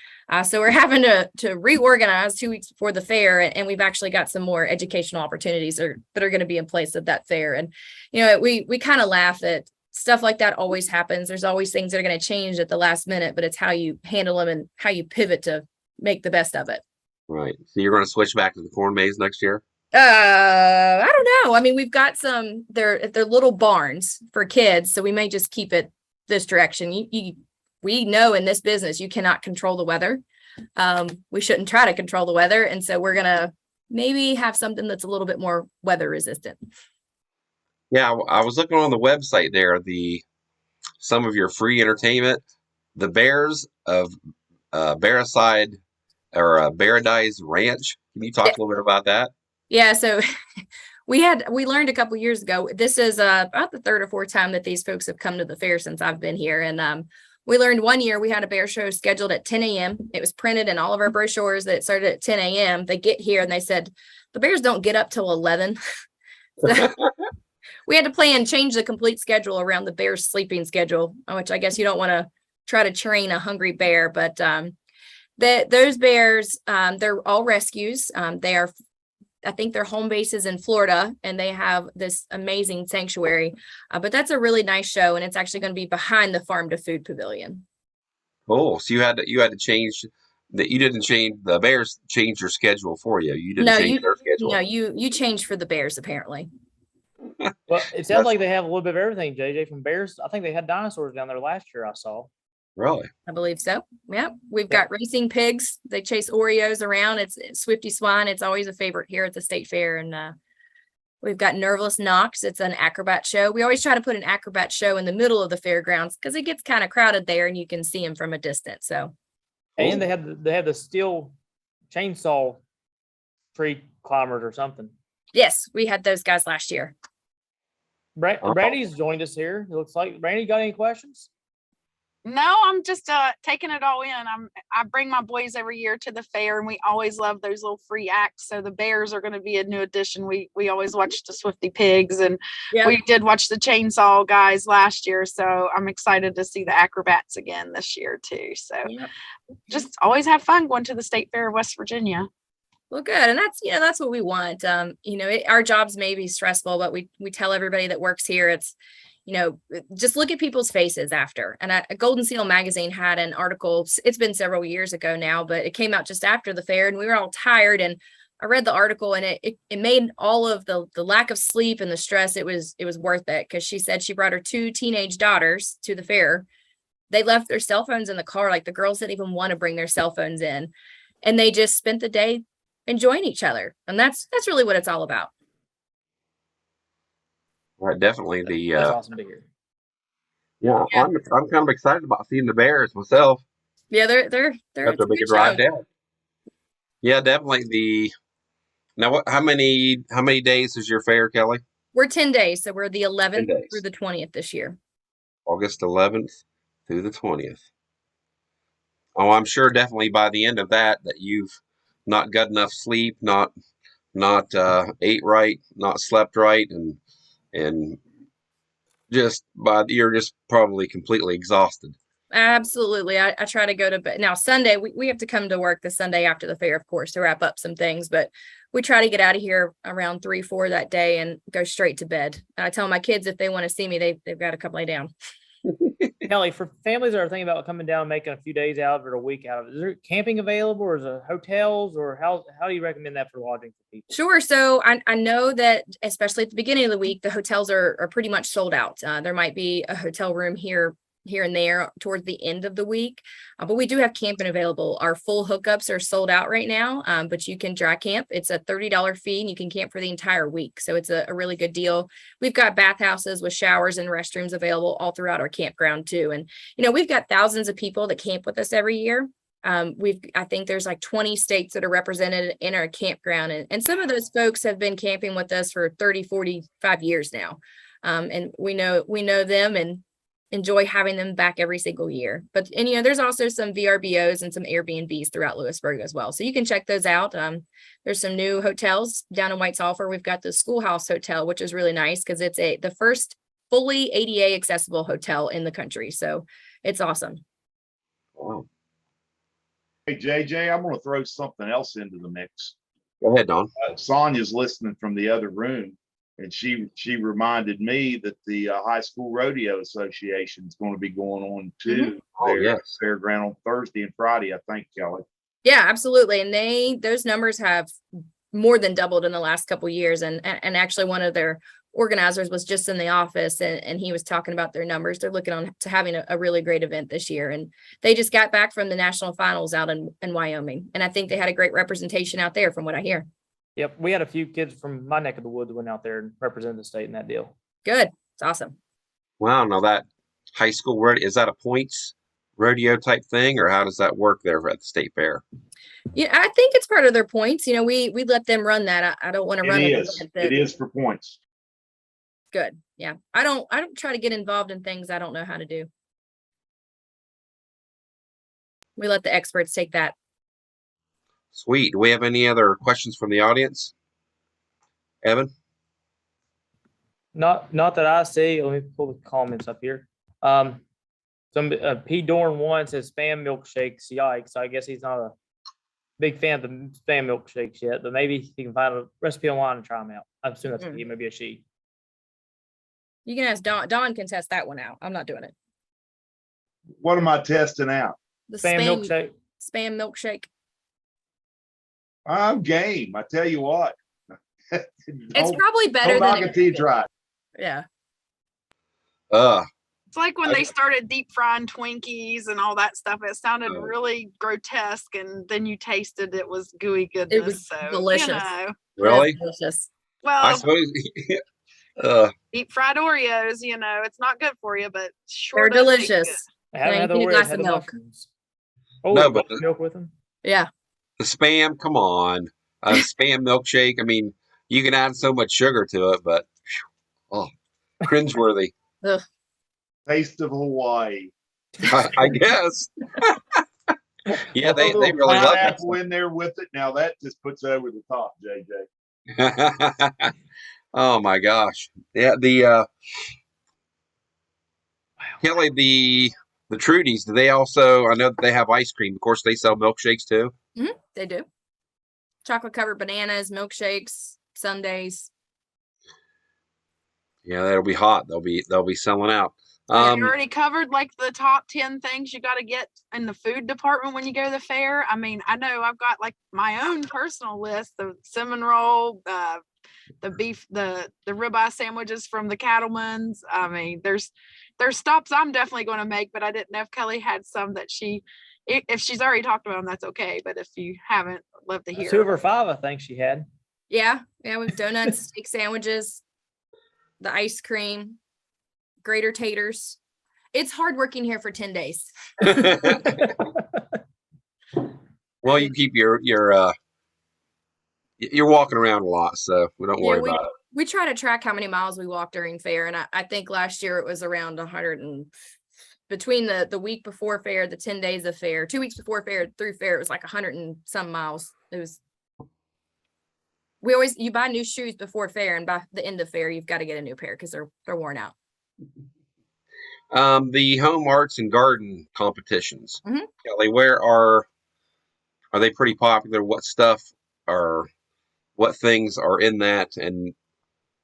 So we're having to reorganize 2 weeks before the fair, and we've actually got some more educational opportunities that are going to be in place at that fair. And, you know, we kind of laugh that stuff like that always happens. There's always things that are going to change at the last minute, but it's how you handle them and how you pivot to make the best of it. Right. So you're going to switch back to the corn maze next year? I don't know. I mean, we've got some, they're little barns for kids, so we may just keep it this direction. We know in this business, you cannot control the weather. We shouldn't try to control the weather. And so we're going to maybe have something that's a little bit more weather resistant. Yeah, I was looking on the website there, some of your free entertainment, the Bears of Bearside or Paradise Ranch. Can you talk a little bit about that? Yeah, so we learned a couple years ago, this is about the third or fourth time that these folks have come to the fair since I've been here. And we learned one year we had a bear show scheduled at 10 a.m. It was printed in all of our brochures that it started at 10 a.m. They get here and they said, the bears don't get up till 11. So we had to change the complete schedule around the bear's sleeping schedule, which I guess you don't want to try to train a hungry bear, but those bears, they're all rescues. I think their home base is in Florida, and they have this amazing sanctuary. But that's a really nice show, and it's actually going to be behind the Farm to Food Pavilion. Oh, so you had to change that. You didn't change, the Bears changed your schedule for you. You didn't change their schedule. No, you changed for the Bears apparently. Well, it sounds like they have a little bit of everything, JJ, from Bears. I think they had dinosaurs down there last year. I saw. Really? I believe so. Yeah, we've got racing pigs. They chase Oreos around. It's Swifty Swine. It's always a favorite here at the state fair. And we've got Nerveless Knox. It's an acrobat show. We always try to put an acrobat show in the middle of the fairgrounds because it gets kind of crowded there, and you can see them from a distance. So, and they have the steel chainsaw tree climbers or something. Yes, we had those guys last year. Brandy's joined us here. It looks like. Brandy, got any questions? No, I'm just taking it all in. I bring my boys every year to the fair, and we always love those little free acts. So the Bears are going to be a new addition. We always watch the Swifty Pigs, and we did watch the Chainsaw guys last year. So I'm excited to see the acrobats again this year too. So just always have fun going to the State Fair of West Virginia. Well, good. And that's what we want. Our jobs may be stressful, but we tell everybody that works here, it's, just look at people's faces after. And Golden Seal magazine had an article. It's been several years ago now, but it came out just after the fair, and we were all tired. And I read the article, and it made all of the lack of sleep and the stress. It was worth it, because she said she brought her 2 teenage daughters to the fair. They left their cell phones in the car. Like, the girls didn't even want to bring their cell phones in, and they just spent the day enjoying each other. And that's really what it's all about. Right, definitely. That's awesome to hear. Yeah, I'm kind of excited about seeing the Bears myself. Yeah, they're After we can drive down. Yeah, definitely. Now, how many days is your fair, Kelly? We're 10 days, so we're the 11th through the 20th this year. August 11th through the 20th. Oh, I'm sure definitely by the end of that you've not got enough sleep, not ate right, not slept right, and you're just probably completely exhausted. Absolutely. I try to go to bed. Now, Sunday, we have to come to work the Sunday after the fair, of course, to wrap up some things, but we try to get out of here around 3, 4 that day and go straight to bed. And I tell my kids if they want to see me, they've got to come lay down. Kelly, for families that are thinking about coming down and making a few days out of it or a week out of it, is there camping available or is it hotels or how do you recommend that for lodging for people? Sure. So I know that especially at the beginning of the week, the hotels are pretty much sold out. There might be a hotel room here and there towards the end of the week, but we do have camping available. Our full hookups are sold out right now, but you can dry camp. It's a $30 fee and you can camp for the entire week. So it's a really good deal. We've got bathhouses with showers and restrooms available all throughout our campground too. And, we've got thousands of people that camp with us every year. I think there's like 20 states that are represented in our campground. And some of those folks have been camping with us for 30, 45 years now. And we know them and enjoy having them back every single year. But, there's also some VRBOs and some Airbnbs throughout Lewisburg as well. So you can check those out. There's some new hotels down in White Sulphur. We've got the Schoolhouse Hotel, which is really nice because it's the first fully ADA accessible hotel in the country. So it's awesome. Wow. Hey, JJ, I'm going to throw something else into the mix. Go ahead, Don. Sonia's listening from the other room, and she reminded me that the High School Rodeo Association is going to be going on too. Oh, yes. Fairground on Thursday and Friday, I think, Kelly. Yeah, absolutely. And those numbers have more than doubled in the last couple of years. And actually one of their organizers was just in the office and he was talking about their numbers. They're looking on to having a really great event this year. And they just got back from the national finals out in Wyoming. And I think they had a great representation out there from what I hear. Yep. We had a few kids from my neck of the woods that went out there and represented the state in that deal. Good. It's awesome. Wow. Now that high school rodeo, is that a points rodeo type thing or how does that work there at the state fair? Yeah, I think it's part of their points. We let them run that. I don't want to run it. It is for points. Good. Yeah. I don't try to get involved in things I don't know how to do. We let the experts take that. Sweet. Do we have any other questions from the audience? Evan? Not that I see. Let me pull the comments up here. Some P Dorn 1 says spam milkshakes. Yikes. I guess he's not a big fan of the spam milkshakes yet, but maybe he can find a recipe online and try them out. I assume that's he, maybe a she. You can ask Dawn. Dawn can test that one out. I'm not doing it. What am I testing out? The Spam milkshake. Spam milkshake. I'm game. I tell you what. It's probably better than it till you try. Yeah. It's like when they started deep frying Twinkies and all that stuff. It sounded really grotesque, and then you tasted it was gooey goodness. It was delicious. Really? Delicious. Well, I suppose. deep fried Oreos, it's not good for you, but sure they're does taste delicious. I haven't had the you need a Oreos, glass had of the milk. mushrooms. Oh, No, but milk with them. Yeah. the spam, come on. Spam milkshake. I mean, you can add so much sugar to it, but cringeworthy. Ugh. Taste of Hawaii. I guess. Yeah, they really love it. Pineapple in there with it. Now that just puts it over the top, JJ. Oh my gosh. Yeah, the Kelly, the Trudies, do they also, I know that they have ice cream. Of course, they sell milkshakes too. They do. Chocolate covered bananas, milkshakes, sundaes. Yeah, that'll be hot. They'll be selling out. Have you already covered like the top 10 things you got to get in the food department when you go to the fair? I mean, I know I've got like my own personal list: the cinnamon roll, the beef, the ribeye sandwiches from the Cattleman's. I mean, there's stops I'm definitely going to make, but I didn't know if Kelly had some that if she's already talked about them, that's okay. But if you haven't, I'd love to hear. 2 of her 5, I think she had. Yeah. With donuts, steak sandwiches, the ice cream, grater taters. It's hard working here for 10 days. Well, you keep your you're walking around a lot, so we don't worry about it. We try to track how many miles we walk during fair. And I think last year it was around 100 and between the week before fair, the 10 days of fair, 2 weeks before fair through fair, it was like 100 and some miles. You buy new shoes before fair, and by the end of fair, you've got to get a new pair because they're worn out. The home arts and garden competitions. Mhm. Kelly, where are they pretty popular? What stuff are what things are in that and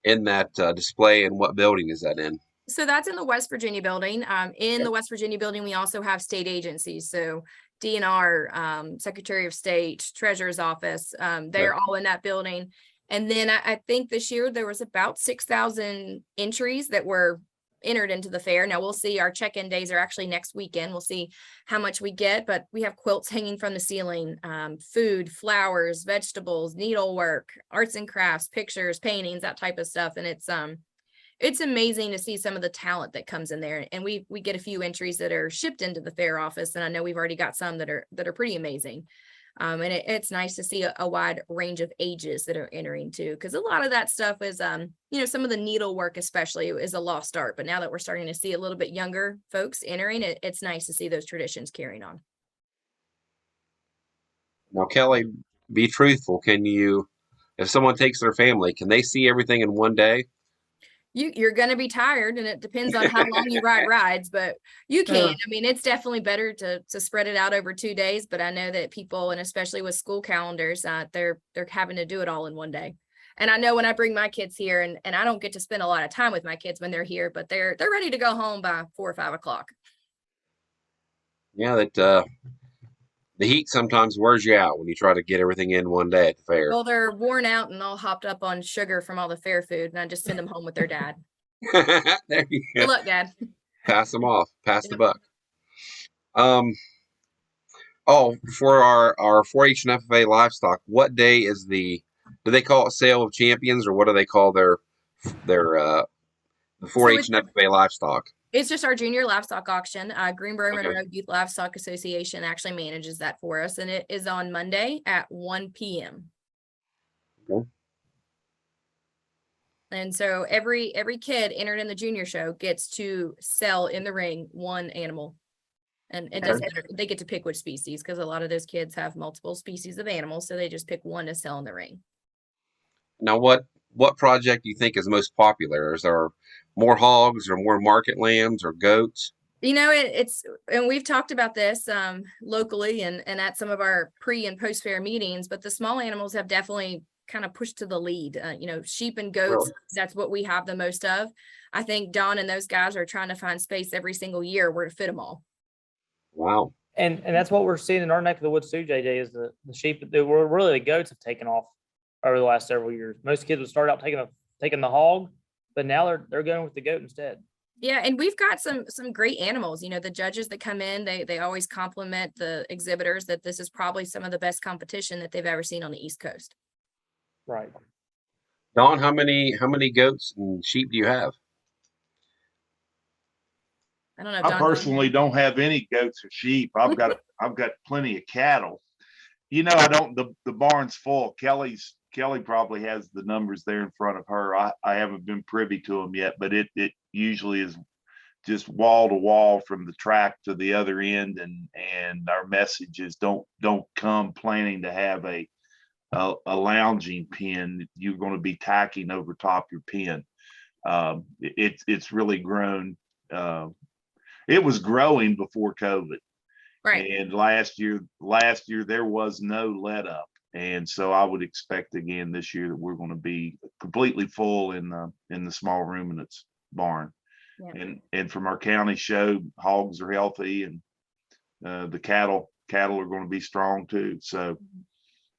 in that display, and what building is that in? So that's in the West Virginia building. In Okay. the West Virginia building, we also have state agencies. So DNR, Secretary of State, Treasurer's Office, they're all in that building. And then I think this year there was about 6,000 entries that were entered into the fair. Now we'll see, our check-in days are actually next weekend. We'll see how much we get, but we have quilts hanging from the ceiling, food, flowers, vegetables, needlework, arts and crafts, pictures, paintings, that type of stuff. And it's amazing to see some of the talent that comes in there. And we get a few entries that are shipped into the fair office. And I know we've already got some that are pretty amazing. And it's nice to see a wide range of ages that are entering too, because a lot of that stuff is, some of the needlework especially is a lost art. But now that we're starting to see a little bit younger folks entering, it's nice to see those traditions carrying on. Now, Kelly, be truthful. If someone takes their family, can they see everything in one day? You're going to be tired, and it depends on how long you ride rides, but you can. I mean, it's definitely better to spread it out over 2 days, but I know that people, and especially with school calendars, they're having to do it all in one day. And I know when I bring my kids here, and I don't get to spend a lot of time with my kids when they're here, but they're ready to go home by 4 or 5 o'clock. Yeah, that the heat sometimes wears you out when you try to get everything in one day at the fair. Well, they're worn out and all hopped up on sugar from all the fair food, and I just send them home with their dad. There you Good go. luck, Dad. Pass them off. Pass the Yep. buck. For our 4-H and FFA livestock, what day is do they call it Sale of Champions, or what do they call their the 4-H and FFA livestock? It's just our junior livestock auction. Greenboro Okay. Monroe Youth Livestock Association actually manages that for us, and it is on Monday at 1 p.m. Okay. And so every kid entered in the junior show gets to sell in the ring one animal. And it doesn't matter, they get to pick which species, because a lot of those kids have multiple species of animals, so they just pick one to sell in the ring. Now, what project do you think is most popular? Is there more hogs or more market lambs or goats? And we've talked about this locally and at some of our pre and post fair meetings, but the small animals have definitely kind of pushed to the lead. Sheep and goats, Really? that's what we have the most of. I think Don and those guys are trying to find space every single year where to fit them all. Wow. And that's what we're seeing in our neck of the woods too, JJ, is the sheep. Really the goats have taken off over the last several years. Most kids would start out taking the hog, but now they're going with the goat instead. Yeah, and we've got some great animals. The judges that come in, they always compliment the exhibitors that this is probably some of the best competition that they've ever seen on the East Coast. Right. Don, how many goats and sheep do you have? I don't know. I Don, personally don't have any goats or sheep. I've got plenty of cattle. I don't. The barn's full. Kelly probably has the numbers there in front of her. I haven't been privy to them yet, but it usually is just wall to wall from the track to the other end, and our message is don't come planning to have a lounging pen. You're going to be tacking over top your pen. It's really grown. It was growing before COVID. right. And last year there was no let up. And so I would expect again this year that we're going to be completely full in the small ruminants barn. Yeah. And from our county show, hogs are healthy, and the cattle are going to be strong too. So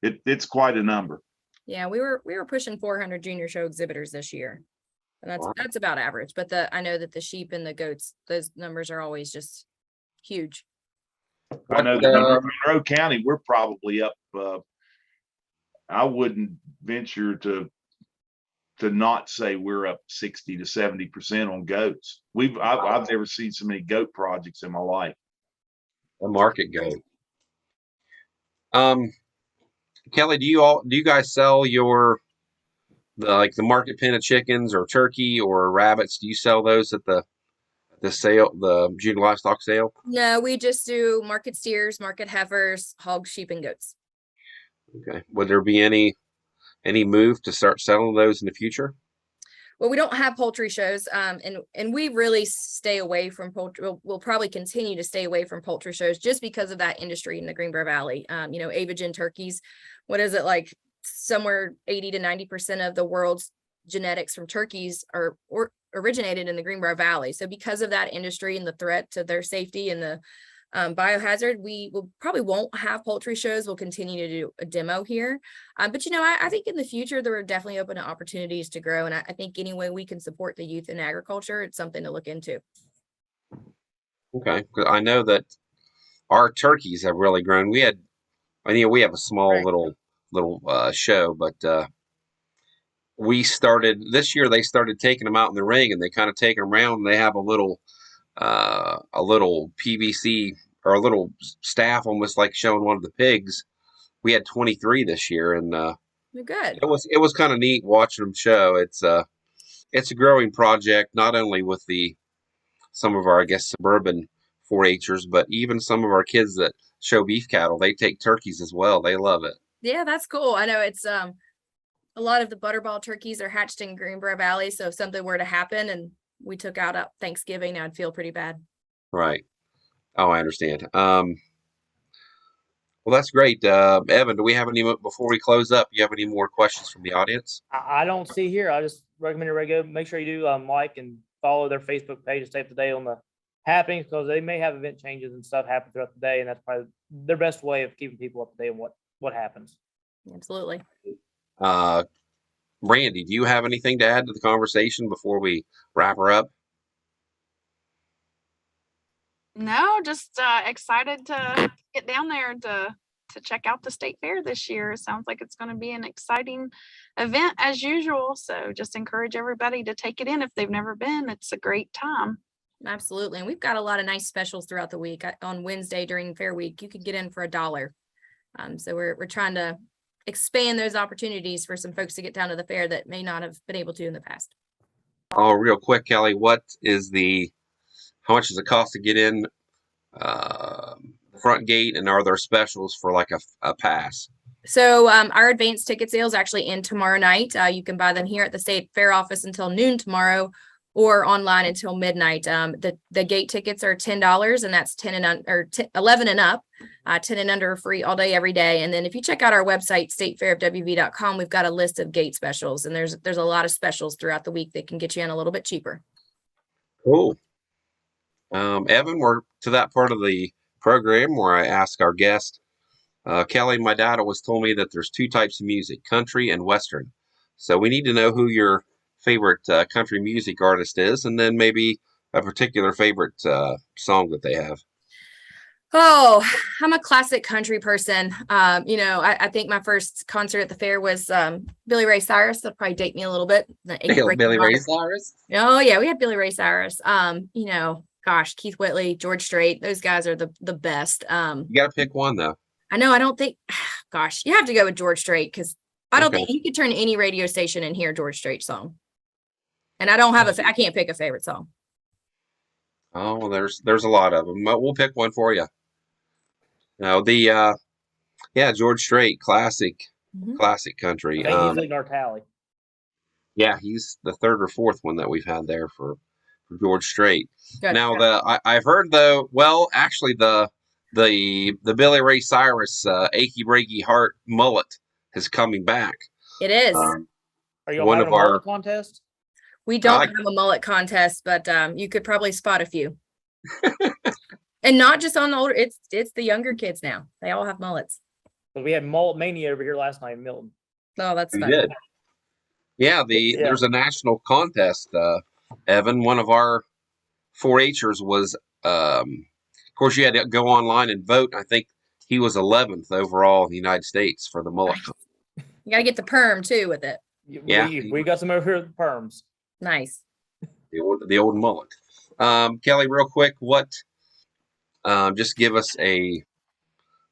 it's quite a number. Yeah, we were pushing 400 junior show exhibitors this year. And that's about average, but I know that the sheep and the goats, those numbers are always just huge. I know that Monroe County, we're probably up. I wouldn't venture to not say we're up 60 to 70% on goats. I've never seen so many goat projects in my life. A market goat. Kelly, do you guys sell the market pen of chickens or turkey or rabbits? Do you sell those at the sale, the junior livestock sale? No, we just do market steers, market heifers, hogs, sheep, and goats. Okay. Would there be any move to start selling those in the future? Well, we don't have poultry shows, and we really stay away from poultry. We'll probably continue to stay away from poultry shows just because of that industry in the Greenbrier Valley. Avian turkeys, what is it like? Somewhere 80 to 90% of the world's genetics from turkeys are originated in the Greenbrier Valley. So because of that industry and the threat to their safety and the biohazard, we won't have poultry shows. We'll continue to do a demo here. But I think in the future, there are definitely open opportunities to grow. And I think any way we can support the youth in agriculture, it's something to look into. Okay. 'Cause I know that our turkeys have really grown. We have a small Right. little show, but we started this year. They started taking them out in the ring, and they kind of take them around. And they have a little PVC or a little staff, almost like showing one of the pigs. We had 23 this year, and You're good. it was kind of neat watching them show. It's a growing project, not only with some of our, I guess, suburban 4-Hers, but even some of our kids that show beef cattle. They take turkeys as well. They love it. Yeah, that's cool. I know it's a lot of the butterball turkeys are hatched in Greenbrier Valley. So if something were to happen and we took out at Thanksgiving, I'd feel pretty bad. Right. Oh, I understand. Well, that's great. Evan, do we have any before we close up? You have any more questions from the audience? I don't see here. I just recommend everybody go make sure you do like and follow their Facebook page to stay up to date on the happenings, because they may have event changes and stuff happen throughout the day, and that's probably their best way of keeping people up to date on what happens. Absolutely. Randy, do you have anything to add to the conversation before we wrap her up? No, just excited to get down there to check out the state fair this year. It sounds like it's going to be an exciting event as usual. So just encourage everybody to take it in if they've never been. It's a great time. Absolutely. And we've got a lot of nice specials throughout the week. On Wednesday during Fair Week, you could get in for $1. So we're trying to expand those opportunities for some folks to get down to the fair that may not have been able to in the past. Oh, real quick, Kelly, how much does it cost to get in the front gate, and are there specials for like a pass? So our advanced ticket sale is actually in tomorrow night. You can buy them here at the state fair office until noon tomorrow, or online until midnight. The gate tickets are $10, and that's 11 and up. 10 and under are free all day, every day. And then if you check out our website, statefairfwv.com, we've got a list of gate specials, and there's a lot of specials throughout the week that can get you in a little bit cheaper. Cool. Evan, we're to that part of the program where I ask our guest, Kelly, my dad always told me that there's 2 types of music, country and Western. So we need to know who your favorite country music artist is, and then maybe a particular favorite song that they have. Oh, I'm a classic country person. I think my first concert at the fair was Billy Ray Cyrus. That'll probably date me a little bit. Billy Ray Cyrus? Oh yeah, we had Billy Ray Cyrus. Gosh, Keith Whitley, George Strait, those guys are the best. You got to pick one though. I know. I don't think. Gosh, you have to go with George Strait, because I don't Okay. think you could turn any radio station and hear George Strait song. And I don't have I can't pick a favorite song. Oh, there's a lot of them. We'll pick one for you. Now George Strait, classic Mhm. country. I think he's leading our tally. Yeah, he's the 3rd or 4th one that we've had there for George Strait. Good. Now I've heard though, well, actually the Billy Ray Cyrus Achy Breaky Heart mullet is coming back. It is. Are you One having of a our- mullet contest? We don't I- have a mullet contest, but you could probably spot a few. And not just on the older, it's the younger kids now. They all have mullets. Because we had mullet mania over here last night in Milton. Oh, that's We fun. did. Yeah, there's a national contest, Evan. One of our 4-Hers was, of course, you had to go online and vote. I think he was 11th overall in the United States for the mullet. You got to get the perm too with it. Yeah. We got some over here with perms. Nice. The old mullet. Kelly, real quick, just give us a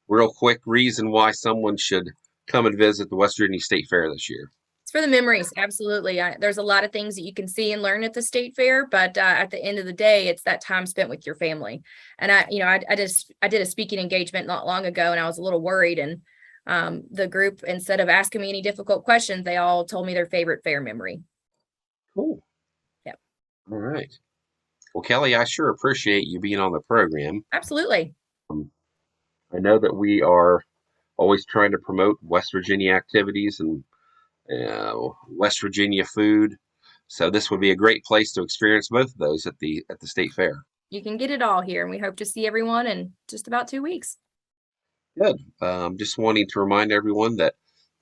real quick reason why someone should come and visit the West Virginia State Fair this year. It's for the memories. Absolutely. There's a lot of things that you can see and learn at the state fair, but at the end of the day, it's that time spent with your family. And I did a speaking engagement not long ago, and I was a little worried. And the group, instead of asking me any difficult questions, they all told me their favorite fair memory. Cool. Yep. All right. Well, Kelly, I sure appreciate you being on the program. Absolutely. I know that we are always trying to promote West Virginia activities and West Virginia food. So this would be a great place to experience both of those at the state fair. You can get it all here, and we hope to see everyone in just about 2 weeks. Good. Just wanting to remind everyone that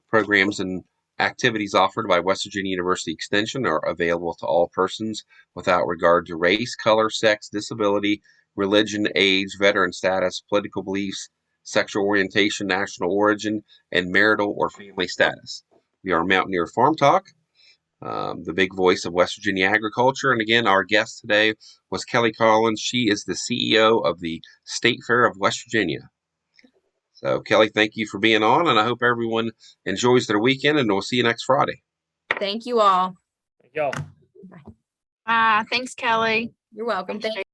programs and activities offered by West Virginia University Extension are available to all persons without regard to race, color, sex, disability, religion, age, veteran status, political beliefs, sexual orientation, national origin, and marital or family status. We are Mountaineer Farm Talk, the big voice of West Virginia agriculture. And again, our guest today was Kelly Collins. She is the CEO of the State Fair of West Virginia. So, Kelly, thank you for being on, and I hope everyone enjoys their weekend, and we'll see you next Friday. Thank you all. Thank y'all. Thanks, Kelly. You're welcome. Thanks, Thank